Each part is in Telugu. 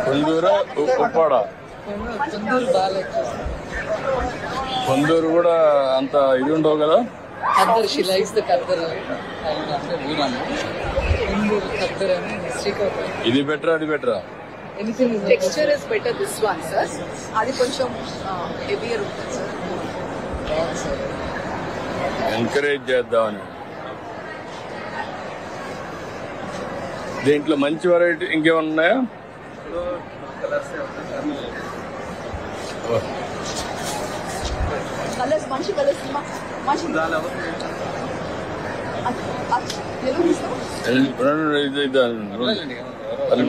కుందూరు ఉప్పాడ కొందూరు కూడా అంత ఇది ఉండవు కదా. Khaddar she likes the khaddar ఇది బెటరా అది బెటరా? Texture is better this one sir. అది కొంచెం హెవియర్ ఉంటుంది సార్. ఎంకరేజ్ చేద్దామని. దీంట్లో మంచి వెరైటీ ఇంకేమన్నా ఉన్నాయా? కలర్స్ మంచి కలర్స్ మంచి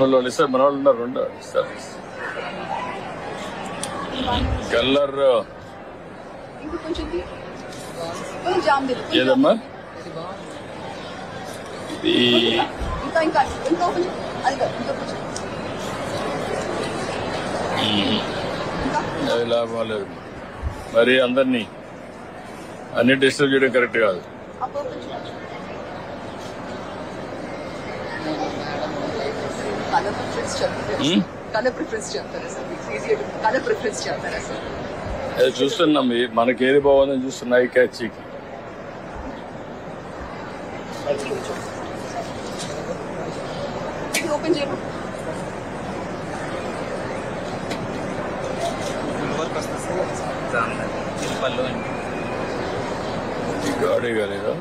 వాళ్ళు ఇస్తారు, మన వాళ్ళు ఉన్నారు, రెండు ఇస్తారు. కలర్ ఏదమ్మా అది లాభం లేదు. మరి అందరినీ అన్ని డిస్టర్బ్ చేయడం కరెక్ట్ కాదు. అది చూస్తున్నాం, మనకేది బాగుందని చూస్తున్నా. ఈ క్యాచ్ ఓపెన్ చేయడం గాడి కాలేదా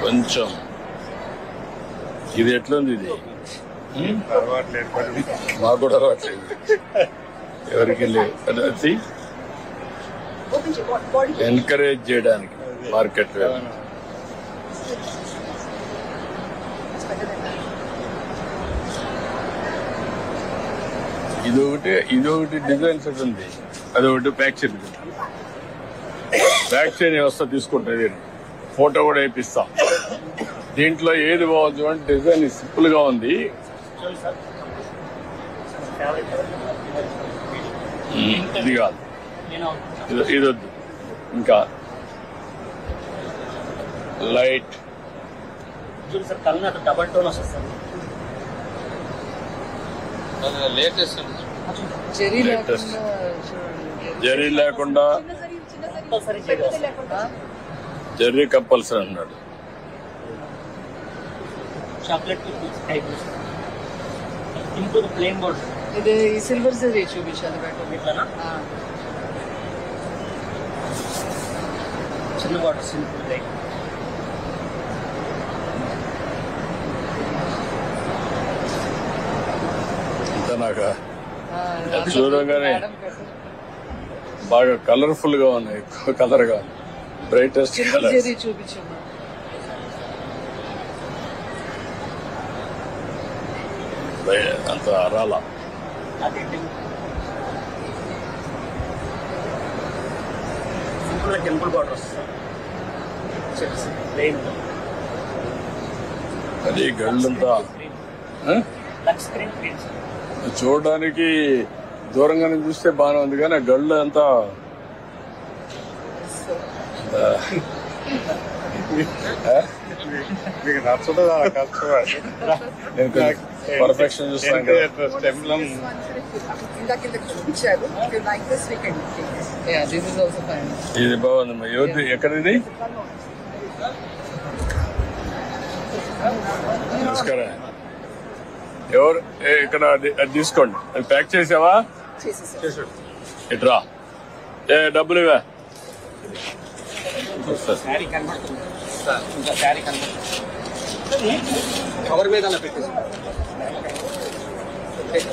కొంచెం? ఇది ఎట్లుంది? ఇది మాకు కూడా అలవాట్లేదు, ఎవరికి లేదు. ఎంకరేజ్ చేయడానికి మార్కెట్ ఇదొకటి డిజైన్ సెట్ ఉంది, అదొకటి ప్యాక్ చేయండి. ప్యాక్ చేయని వ్యవస్థ తీసుకుంటుంది, ఫోటో కూడా వేపిస్తాం. దీంట్లో ఏది బాగుంది అంటే డిజైన్ సింపుల్ గా ఉంది. ఇది కాదు, ఇది వద్దు. ఇంకా లైట్ డబల్ టోన్ వస్తుంది. లేటెస్ట్ జరీ లేకుండా, జరీ కంపల్సరీ అన్నాడు. Chocolate into plain board. ఇది సిల్వర్ జరీ చూపించాలి ఇట్లానా? చిన్న బాటిల్ సింపుల్ లైట్. అంతా నాకు చూడగానే బాగా కలర్ఫుల్ గా ఉన్నాయి, ఎక్కువ కలర్ గా, బ్రైటెస్ట్ కలర్. చూపించమ్మా. అంత రాలా. సింపుల్ టెంపుల్ బార్డర్ వస్తుంది. అది గళ్ళంతా చూడడానికి దూరంగానే చూస్తే బాగానే ఉంది, కానీ గళ్ళు అంతా పర్ఫెక్షన్ చూస్తాను కదా. ఇది బాగుందమ్మా. ఎవరిది, ఎక్కడిది? నమస్కారం. ఎవరు ఇక్కడ? అది తీసుకోండి. అది ప్యాక్ చేసావా? ఇట్రా. డబ్బులు ఇవా? కవర్ మీద పెట్టేసి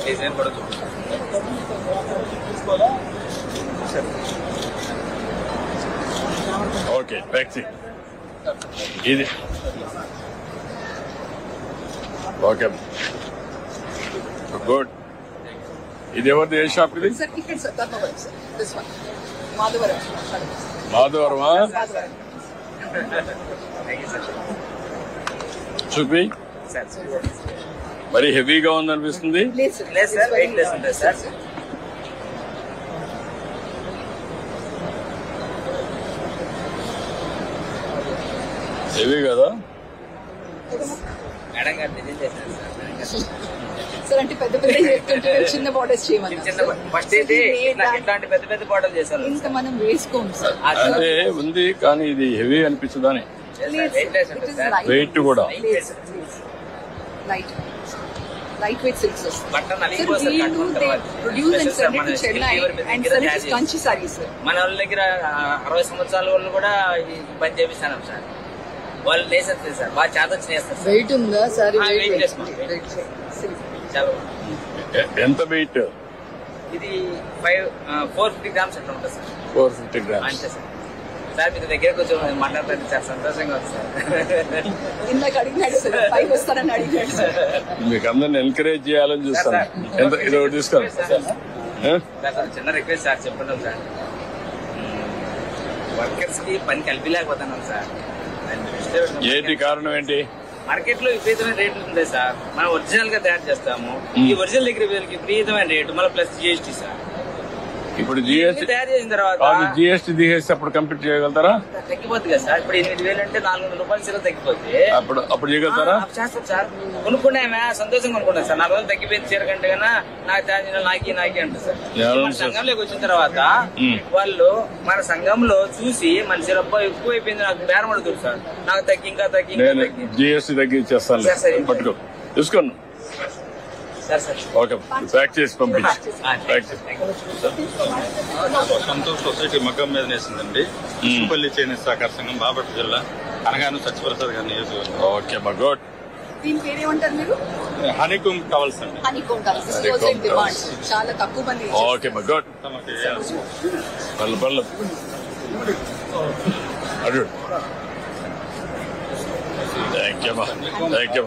డిజైన్ పడుతుంది. ఓకే, ప్యాక్ చేయి. ఇది ఓకే, గుడ్. ఇది ఎవరిది? ఏ షాప్ ఇది? మాధవరమా? చూపి. మరి హెవీగా ఉందనిపిస్తుంది. హెవీ కదా? మేడం గారు డిజైన్ చేశారు సార్. సార్ అంటే పెద్ద పెద్ద చెప్తుంటే చిన్న బార్డర్స్ చేయమన్నారు. ఫస్ట్ అయితే ఇట్లాంటి పెద్ద పెద్ద బాటలు చేశారు. ఇంకా మనం వేసుకోము సార్. అంటే ఉంది కానీ ఇది హెవీ అనిపించదని. వెయిట్ కూడా లైట్ వెయిట్ సిల్క్స్ వస్తాయి. బట్టలు Sir, నలిగిపోతారు we కట్టుకున్న do తర్వాత. produce and sell మన to Chennai delivery మీద and దగ్గర sell it తయారు as చేసి- కంచి sarees. మన వాళ్ళ దగ్గర 60 సంవత్సరాల వాళ్ళు కూడా ఈ పని చేపిస్తాను సార్. వాళ్ళు లేసేస్తారు సార్, బాగా చేతొచ్చి చేస్తారు సార్. వెయిట్ ఉందా సారీ? వెయిట్ చేసుకోండి. చాలా బాగుంది. ఎంత వెయిట్? ఇది 450 గ్రామ్స్ అట్లా ఉంటుంది సార్. 450 గ్రామ్స్. అంతే సార్. సార్ మీ దగ్గర కొంచెం మాట్లాడుతుంది సార్, సంతోషంగా ఉంది సార్. ఇందాక అడిగినాడు సార్, పైకి వస్తానని అడిగినాడు సార్. మీకు అందరిని ఎంకరేజ్ చేయాలని చూస్తాను. ఎంత ఇది ఒకటి తీసుకోండి. సార్ చిన్న రిక్వెస్ట్ సార్, చెప్పండి సార్. వర్కర్స్ కి పని కలిపిలేకపోతున్నాం సార్. ఏంటి కారణం ఏంటి? మార్కెట్ లో విపరీతమైన రేట్లు ఉంటాయి సార్. మనం ఒరిజినల్ గా తయారు చేస్తాము. ఈ ఒరిజినల్ దగ్గర వీళ్ళకి విపరీతమైన రేటు, మళ్ళీ ప్లస్ జిఎస్టీ సార్. ఇప్పుడు జిఎస్టీ తయారు చేసిన తర్వాత జిఎస్టీ తీసేసి అప్పుడు కంప్లీట్ చేయగలుగుతారా? తగ్గిపోతుంది కదా సార్. ఇప్పుడు 8,000 అంటే 400 రూపాయలు సీర తగ్గిపోతే అప్పుడు చేయగలుగుతారా? చేస్తాం సార్. కొనుక్కున్నామే సంతోషంగా కొనుక్కున్నాం సార్. 4 రోజులు తగ్గిపోయింది చీర కంటే కన్నా నాకు తయారు నాకి అంటే సార్. మన సంఘంలోకి వచ్చిన తర్వాత వాళ్ళు మన సంఘంలో చూసి మన చీర ఎక్కువ అయిపోయింది, నాకు బేరం అడుగుతారు సార్. నాకు తగ్గి ఇంకా తగ్గి నేను జిఎస్టీ తగ్గించేస్తాను. పట్టుకో తీసుకోండి. సార్ సార్ ఓకే, ప్యాక్ చేసి పంపించి ప్యాక్ చేసి. సంతోష్ సొసైటీ మగ్గం మీద నేసిందండి. పల్లి చేనేత సహకార సంఘం, బాపట్ల జిల్లా, అనగాను సత్యప్రసాద్ గారి నియోజకవర్గం. ఓకే మా గుడ్. దీని పేరేమంటారు మీరు? హనీకుంగ్ టవల్స్ అండి. హనీకోమ్ డిమాండ్ చాలా తక్కువ మంది. ఓకే మా గుడ్. పర్లేదు అడు. Thank you.